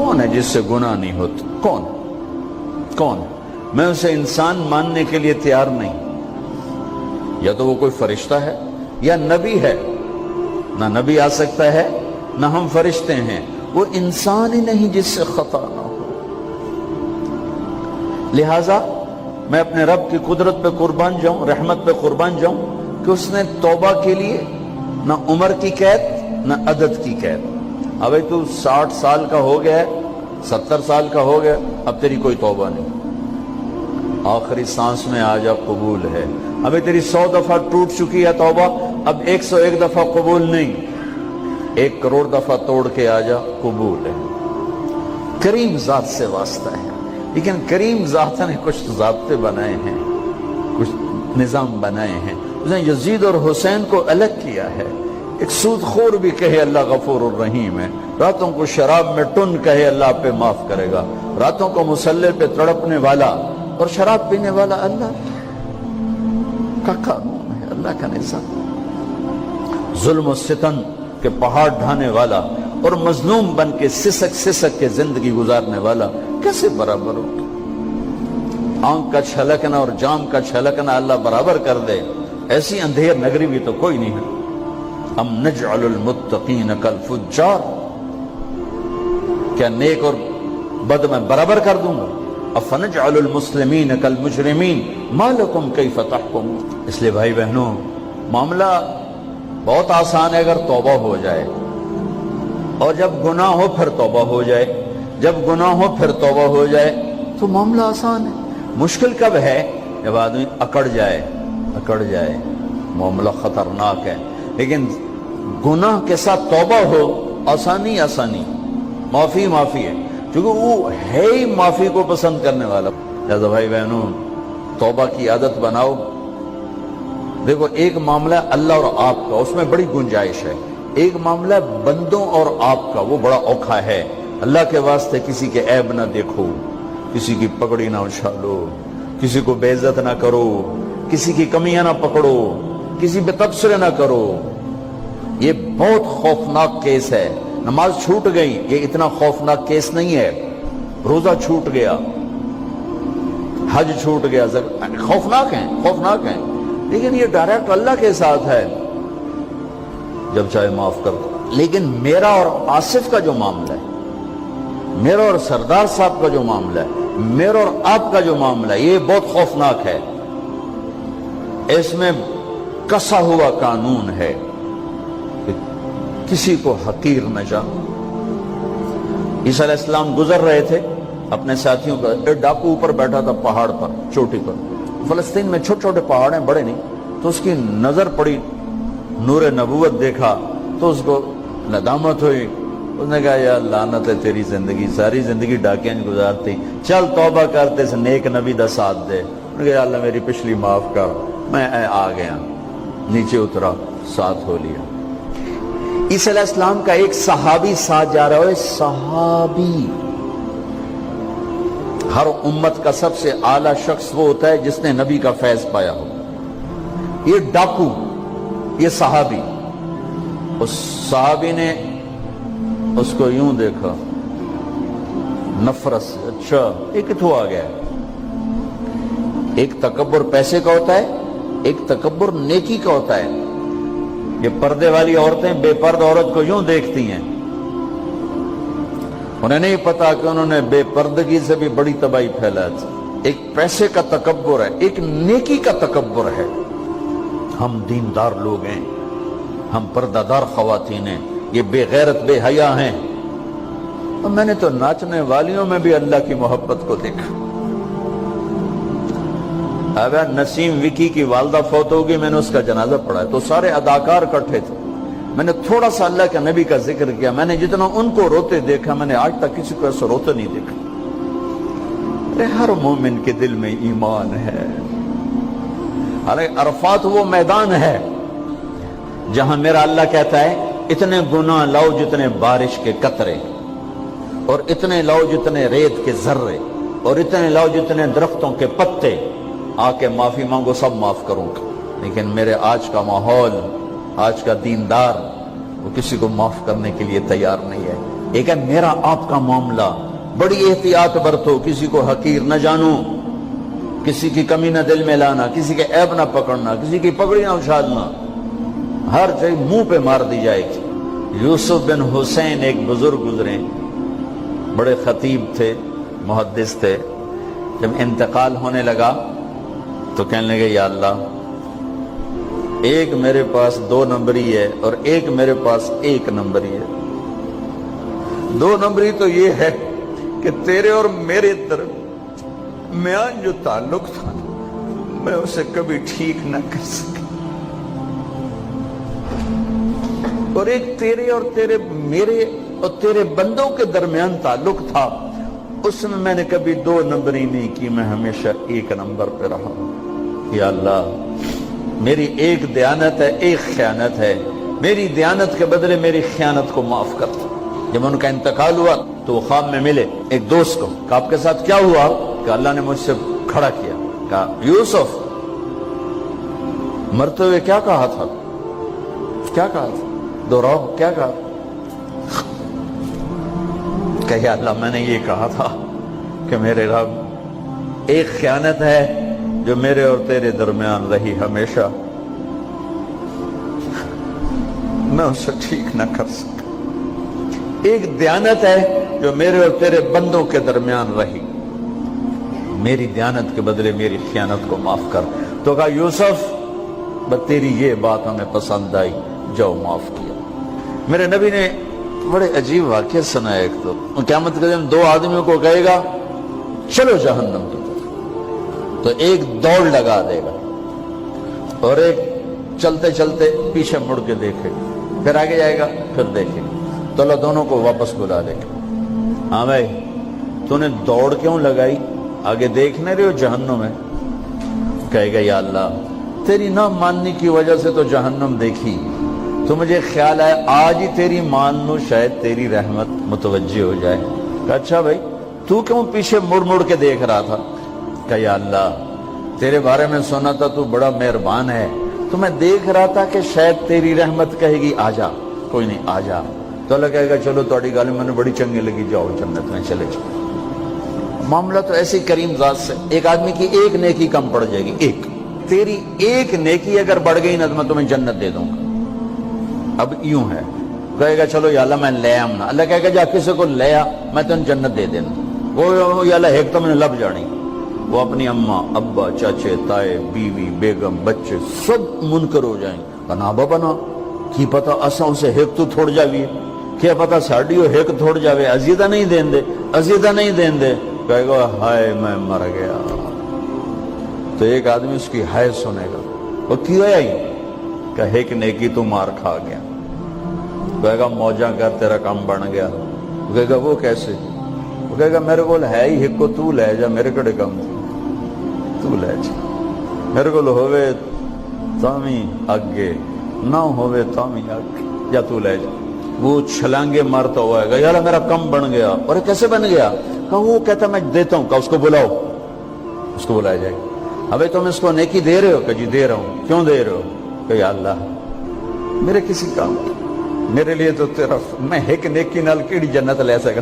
کون ہے جس سے گناہ نہیں ہوتا؟ کون کون؟ میں اسے انسان ماننے کے لیے تیار نہیں. یا تو وہ کوئی فرشتہ ہے یا نبی ہے. نہ نبی آ سکتا ہے نہ ہم فرشتے ہیں. وہ انسان ہی نہیں جس سے خطا نہ ہو. لہذا میں اپنے رب کی قدرت پہ قربان جاؤں, رحمت پہ قربان جاؤں کہ اس نے توبہ کے لیے نہ عمر کی قید نہ عدد کی قید. ابھی تو 60 سال کا ہو گیا ہے, 70 سال کا ہو گیا, اب تیری کوئی توبہ نہیں. آخری سانس میں آ جا, قبول ہے. ابھی تیری 100 دفعہ ٹوٹ چکی ہے توبہ, اب 101 دفعہ قبول نہیں, 1 کروڑ دفعہ توڑ کے آ جا, قبول ہے. کریم ذات سے واسطہ ہے. لیکن کریم ذات نے کچھ ضابطے بنائے ہیں, کچھ نظام بنائے ہیں. اس نے یزید اور حسین کو الگ کیا ہے. ایک سود خور بھی کہے اللہ غفور الرحیم ہے, راتوں کو شراب میں ٹن کہے اللہ پہ معاف کرے گا, راتوں کو مسلح پہ تڑپنے والا اور شراب پینے والا اللہ کا قانون ہے, اللہ کا نظام. ظلم و ستم کے پہاڑ ڈھانے والا اور مظلوم بن کے سسک سسک کے زندگی گزارنے والا کیسے برابر ہو؟ آنکھ کا چھلکنا اور جام کا چھلکنا اللہ برابر کر دے, ایسی اندھیر نگری بھی تو کوئی نہیں ہے. ام نجعل المتقین کالفجار, کیا نیک اور بد میں برابر کر دوں گا؟ افنجعل المسلمین کالمجرمین ما لکم کیف تحکمون. اس لیے بھائی بہنوں, معاملہ بہت آسان ہے اگر توبہ ہو جائے, اور جب گناہ ہو پھر توبہ ہو جائے, جب گناہ ہو پھر توبہ ہو جائے تو معاملہ آسان ہے. مشکل کب ہے؟ جب آدمی اکڑ جائے, معاملہ خطرناک ہے. لیکن گناہ کے ساتھ توبہ ہو, آسانی, معافی ہے, کیونکہ وہ ہے ہی معافی کو پسند کرنے والا. لہذا بھائی بہنوں, توبہ کی عادت بناؤ. دیکھو, ایک معاملہ ہے اللہ اور آپ کا, اس میں بڑی گنجائش ہے. ایک معاملہ ہے بندوں اور آپ کا, وہ بڑا اوکھا ہے. اللہ کے واسطے کسی کے عیب نہ دیکھو, کسی کی پگڑی نہ اچھالو, کسی کو بے عزت نہ کرو, کسی کی کمیاں نہ پکڑو, کسی پہ تبصرے نہ کرو. یہ بہت خوفناک کیس ہے. نماز چھوٹ گئی, یہ اتنا خوفناک کیس نہیں ہے. روزہ چھوٹ گیا, حج چھوٹ گیا, خوفناک ہیں, لیکن یہ ڈائریکٹ اللہ کے ساتھ ہے, جب چاہے معاف کر دو. لیکن میرا اور آصف کا جو معاملہ ہے, میرا اور سردار صاحب کا جو معاملہ ہے, میرا اور آپ کا جو معاملہ ہے, یہ بہت خوفناک ہے. اس میں کسا ہوا قانون ہے کہ کسی کو حقیر نہ جانو. عیسیٰ علیہ السلام گزر رہے تھے اپنے ساتھیوں کا, ایک ڈاکو اوپر بیٹھا تھا پہاڑ پر, چوٹی پر. فلسطین میں چھوٹے چھوٹے پہاڑ ہیں, بڑے نہیں. تو اس کی نظر پڑی, نور نبوت دیکھا تو اس کو ندامت ہوئی. اس نے کہا یا لعنت ہے تیری زندگی, ساری زندگی ڈاکیاں گزارتی, چل توبہ کرتے سے نیک نبی دا ساتھ دے. انہوں نے کہا یا اللہ میری پچھلی معاف کر. میں آ گیا, نیچے اترا, ساتھ ہو لیا. عیسیٰ علیہ السلام کا ایک صحابی ساتھ جا رہا ہے. صحابی, ہر امت کا سب سے اعلیٰ شخص وہ ہوتا ہے جس نے نبی کا فیض پایا ہو. یہ ڈاکو, یہ صحابی. اس صحابی نے اس کو یوں دیکھا, نفرت سے, اچھا یہ کتوں آ گیا. ایک تکبر پیسے کا ہوتا ہے, ایک تکبر نیکی کا ہوتا ہے. یہ پردے والی عورتیں بے پرد عورت کو یوں دیکھتی ہیں, انہیں نہیں پتا کہ انہوں نے بے پردگی سے بھی بڑی تباہی پھیلا تھی. ایک پیسے کا تکبر ہے, ایک نیکی کا تکبر ہے. ہم دیندار لوگ ہیں, ہم پردہ دار خواتین ہیں, یہ بے غیرت بے حیا ہیں. اور میں نے تو ناچنے والیوں میں بھی اللہ کی محبت کو دیکھا. اب نسیم وکی کی والدہ فوت ہوگی, میں نے اس کا جنازہ پڑھا ہے, تو سارے اداکار اکٹھے تھے. میں نے تھوڑا سا اللہ کے نبی کا ذکر کیا. میں نے جتنا ان کو روتے دیکھا, میں نے آج تک کسی کو ایسا روتے نہیں دیکھا. ہر مومن کے دل میں ایمان ہے. عرفات وہ میدان ہے جہاں میرا اللہ کہتا ہے اتنے گناہ لاؤ جتنے بارش کے قطرے, اور اتنے لاؤ جتنے ریت کے ذرے, اور اتنے لاؤ جتنے درختوں کے پتے, آ کے معافی مانگو, سب معاف کروں گا. لیکن میرے آج کا ماحول, آج کا دیندار, وہ کسی کو معاف کرنے کے لیے تیار نہیں ہے. ایک ہے میرا آپ کا معاملہ، بڑی احتیاط برتو، کسی کو حقیر نہ جانو، کسی کی کمی نہ دل میں لانا، کسی کے عیب نہ پکڑنا، کسی کی پگڑی نہ اچھالنا، ہر چیز منہ پہ مار دی جائے گی۔ یوسف بن حسین ایک بزرگ گزرے، بڑے خطیب تھے، محدث تھے، جب انتقال ہونے لگا تو کہنے لگے یا اللہ، ایک میرے پاس 2 نمبری ہے اور ایک میرے پاس 1 نمبری ہے۔ 2 نمبری تو یہ ہے کہ تیرے اور میرے درمیان جو تعلق تھا میں اسے کبھی ٹھیک نہ کر سکا، اور ایک تیرے اور میرے اور تیرے بندوں کے درمیان تعلق تھا، اس میں نے کبھی 2 نمبری نہیں کی، میں ہمیشہ 1 نمبر پہ رہا۔ یا اللہ، میری ایک دیانت ہے، ایک خیانت ہے، میری دیانت کے بدلے میری خیانت کو معاف کر۔ جب ان کا انتقال ہوا تو وہ خواب میں ملے ایک دوست کو، کہ آپ کے ساتھ کیا ہوا؟ کہ اللہ نے مجھ سے کھڑا کیا، کہا یوسف مرتے ہوئے کیا کہا تھا؟ کیا کہا تھا؟ دوہراؤ، کیا کہا؟ کہ یا اللہ، میں نے یہ کہا تھا کہ میرے رب، ایک خیانت ہے جو میرے اور تیرے درمیان رہی ہمیشہ، میں اسے ٹھیک نہ کر سکا۔ ایک دیانت ہے جو میرے اور تیرے بندوں کے درمیان رہی، میری دیانت کے بدلے میری خیانت کو معاف کر۔ تو کہا یوسف، بس تیری یہ بات ہمیں پسند آئی، جاؤ معاف کیا۔ میرے نبی نے بڑے عجیب واقعہ سنا ہے۔ ایک تو قیامت کے دن 2 آدمیوں کو کہے گا چلو جہنم کی طرف، تو ایک دوڑ لگا دے گا اور ایک چلتے چلتے پیچھے مڑ کے دیکھے، پھر آگے جائے گا، پھر دیکھے گا، تو اللہ دونوں کو واپس بلا لے گا۔ ہاں بھائی، تو نے دوڑ کیوں لگائی؟ آگے دیکھنے رہے ہو جہنم ہے؟ کہے گا یا اللہ، تیری نہ ماننے کی وجہ سے تو جہنم دیکھی، تو مجھے خیال آیا آج ہی تیری مان لوں، شاید تیری رحمت متوجہ ہو جائے۔ کہا اچھا بھائی، تو کیوں پیچھے مڑ مڑ کے دیکھ رہا تھا؟ کہ یا اللہ، تیرے بارے میں سنا تھا تو بڑا مہربان ہے، تو میں دیکھ رہا تھا کہ شاید تیری رحمت کہے گی آ جا۔ کوئی نہیں، آ جا۔ تو اللہ کہے گا چلو تھوڑی گل میں نے بڑی چنگی لگی، جاؤ جنت میں چلے جاؤ۔ معاملہ تو ایسی کریم ذات سے، ایک آدمی کی ایک نیکی کم پڑ جائے گی، ایک تیری ایک نیکی اگر بڑھ گئی نا تو میں تمہیں جنت دے دوں گا۔ اب یوں ہے، کہے گا چلو یا اللہ میں لے آؤں نا، اللہ کہے گا جا کسی کو لے آ، میں تمہیں جنت دے دینا۔ وہ یا اللہ ایک تو میں نے لب جانی، وہ اپنی اماں ابا چاچے تائے بیوی بیگم بچے سب منکر ہو جائیں، بنا بنا کی پتہ اساں اسے ایک تو تھوڑ جاوی، کیا پتہ ساڑی ہو ایک تھوڑ جاوے، عزیزہ نہیں دین دے، عزیزہ نہیں دین دے۔ کہے گا ہائے میں مر گیا۔ تو ایک آدمی اس کی ہائے سنے گا، وہ کیوں آئی؟ کہ ایک نیکی تو مار کھا گیا۔ کہے گا موجہ کر، تیرا کام بن گیا۔ کہے گا وہ کیسے؟ وہ کہے گا میرے کو ہے ہی ایک کو، تو لے جا، میرے کڑے کم تو لے جا، میرے کو ہوئے تامی آگے نہ ہوئے تامی آگے، یا تو لے جا۔ وہ چھلانگے مارتا ہوا ہے گا یار میرا کم بن گیا۔ اور کیسے بن گیا؟ کہ وہ کہتا میں دیتا ہوں، کہ اس کو بلاؤ، اس کو بلایا جائے گا۔ ابھی تم اس کو نیکی دے رہے ہو؟ کہ جی دے رہا ہوں۔ کیوں دے رہے ہو؟ کہ یا اللہ میرے کسی کام کی، میرے لیے تو تیرا، میں ایک نیکی نال کیڑی جنت لے سکا۔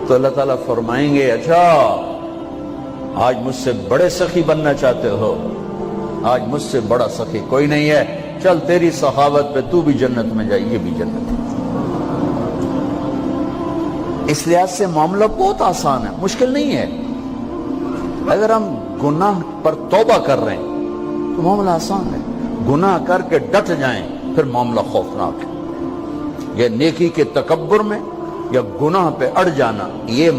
تو اللہ تعالیٰ فرمائیں گے اچھا آج مجھ سے بڑے سخی بننا چاہتے ہو؟ آج مجھ سے بڑا سخی کوئی نہیں ہے، چل تیری سخاوت پہ تو بھی جنت میں جائے، یہ بھی جنت ہے۔ اس لحاظ سے معاملہ بہت آسان ہے، مشکل نہیں ہے۔ اگر ہم گناہ پر توبہ کر رہے ہیں تو معاملہ آسان ہے، گناہ کر کے ڈٹ جائیں پھر معاملہ خوفناک ہے۔ یہ نیکی کے تکبر میں یا گناہ پہ اڑ جانا یہ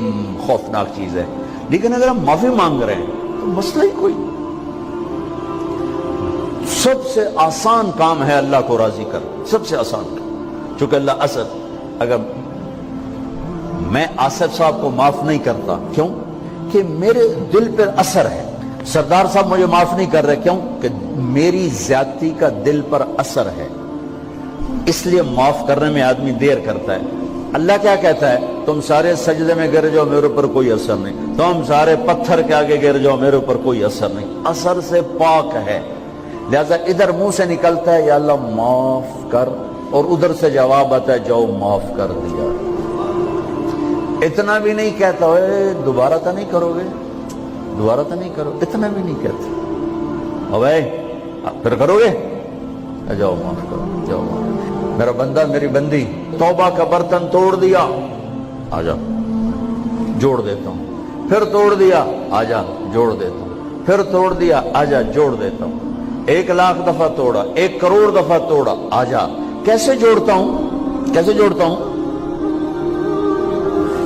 خوفناک چیز ہے۔ لیکن اگر ہم معافی مانگ رہے ہیں تو مسئلہ ہی کوئی، سب سے آسان کام ہے اللہ کو راضی کر، سب سے آسان کام۔ چونکہ اللہ اسد، اگر میں آصف صاحب کو معاف نہیں کرتا، کیوں کہ میرے دل پر اثر ہے، سردار صاحب مجھے معاف نہیں کر رہے، کیوں کہ میری زیادتی کا دل پر اثر ہے، اس لیے معاف کرنے میں آدمی دیر کرتا ہے۔ اللہ کیا کہتا ہے؟ تم سارے سجدے میں گر جاؤ، میرے اوپر کوئی اثر نہیں، تم سارے پتھر کے آگے گر جاؤ، میرے اوپر کوئی اثر نہیں، اثر سے پاک ہے۔ لہذا ادھر منہ سے نکلتا ہے یا اللہ معاف کر، اور ادھر سے جواب آتا ہے جاؤ معاف کر دیا. اتنا بھی نہیں کہتا ہوئے دوبارہ تو نہیں کرو گے, دوبارہ تو نہیں کرو, اتنا بھی نہیں کہتا اوے پھر کرو گے, جاؤ معاف کرو, جاؤ معاف. میرا بندہ میری بندی توبہ کا برتن توڑ دیا, آ جا جوڑ دیتا ہوں, پھر توڑ دیا, آ جا جوڑ دیتا ہوں, پھر توڑ دیا, آ جا جوڑ دیتا ہوں, 1,00,000 دفعہ توڑا, 1 کروڑ دفعہ توڑا, آ جا. کیسے جوڑتا ہوں, کیسے جوڑتا ہوں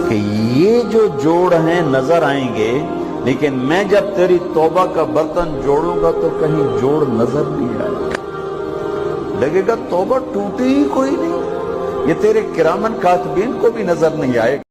کہ یہ جو جوڑ ہیں نظر آئیں گے, لیکن میں جب تیری توبہ کا برتن جوڑوں گا تو کہیں جوڑ نظر نہیں آئے گا, لگے گا توبہ ٹوٹی ہی کوئی نہیں, یہ تیرے کرامن کاتبین کو بھی نظر نہیں آئے گا.